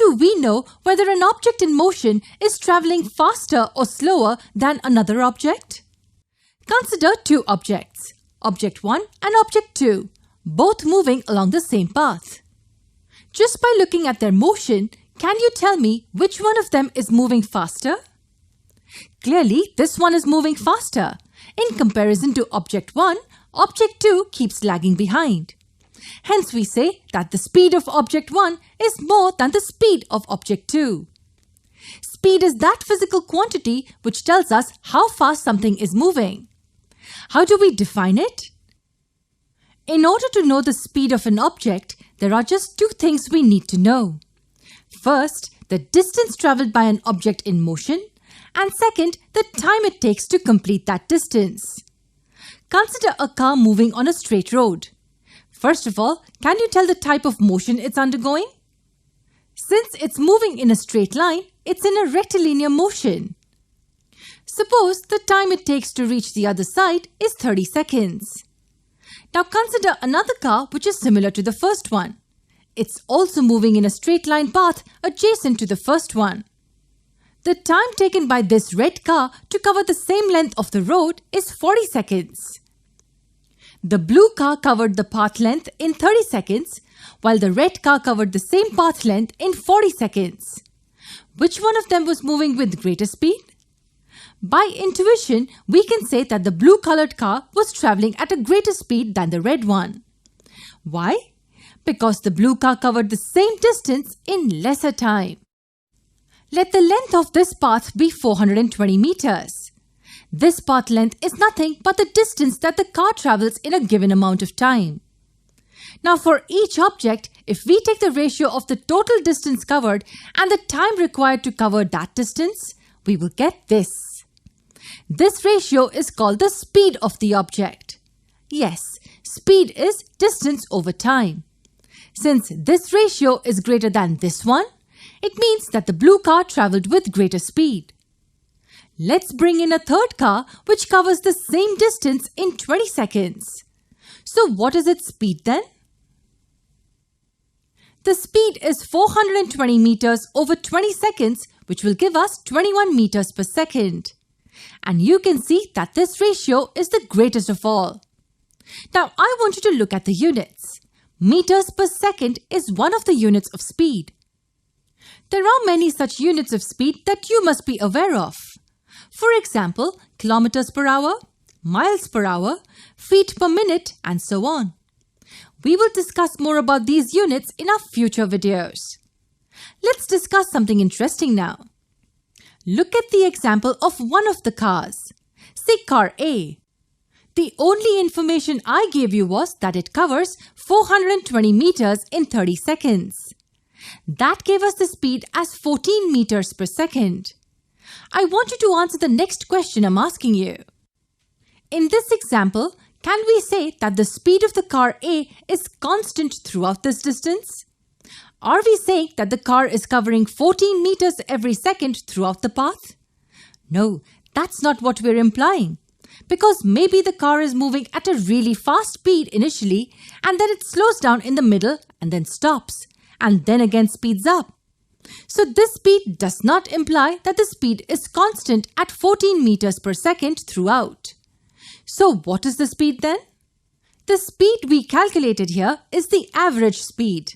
do we know whether an object in motion is traveling faster or slower than another object? Consider two objects, Object 1 and Object 2, both moving along the same path. Just by looking at their motion, can you tell me which one of them is moving faster? Clearly, this one is moving faster. In comparison to Object 1, Object 2 keeps lagging behind. Hence, we say that the speed of Object 1 is more than the speed of Object 2. Speed is that physical quantity which tells us how fast something is moving. How do we define it? In order to know the speed of an object, there are just two things we need to know. First, the distance traveled by an object in motion, and second, the time it takes to complete that distance. Consider a car moving on a straight road. First of all, can you tell the type of motion it's undergoing? Since it's moving in a straight line, it's in a rectilinear motion. Suppose the time it takes to reach the other side is 30 seconds. Now consider another car which is similar to the first one. It's also moving in a straight line path adjacent to the first one. The time taken by this red car to cover the same length of the road is 40 seconds. The blue car covered the path length in 30 seconds, while the red car covered the same path length in 40 seconds. Which one of them was moving with greater speed? By intuition, we can say that the blue-colored car was traveling at a greater speed than the red one. Why? Because the blue car covered the same distance in lesser time. Let the length of this path be 420 meters. This path length is nothing but the distance that the car travels in a given amount of time. Now for each object, if we take the ratio of the total distance covered and the time required to cover that distance, we will get this. This ratio is called the speed of the object. Yes, speed is distance over time. Since this ratio is greater than this one, it means that the blue car traveled with greater speed. Let's bring in a third car which covers the same distance in 20 seconds. So what is its speed then? The speed is 420 meters over 20 seconds, which will give us 21 meters per second. And you can see that this ratio is the greatest of all. Now I want you to look at the units. Meters per second is one of the units of speed. There are many such units of speed that you must be aware of. For example, kilometers per hour, miles per hour, feet per minute, and so on. We will discuss more about these units in our future videos. Let's discuss something interesting now. Look at the example of one of the cars. Say car A. The only information I gave you was that it covers 420 meters in 30 seconds. That gave us the speed as 14 meters per second. I want you to answer the next question I'm asking you. In this example, can we say that the speed of the car A is constant throughout this distance? Are we saying that the car is covering 14 meters every second throughout the path? No, that's not what we're implying. Because maybe the car is moving at a really fast speed initially and then it slows down in the middle and then stops and then again speeds up. So this speed does not imply that the speed is constant at 14 meters per second throughout. So what is the speed then? The speed we calculated here is the average speed.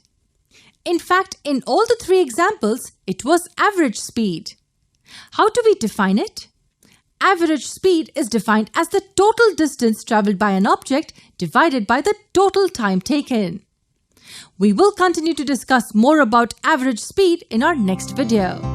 In fact, in all the three examples, it was average speed. How do we define it? Average speed is defined as the total distance traveled by an object divided by the total time taken. We will continue to discuss more about average speed in our next video.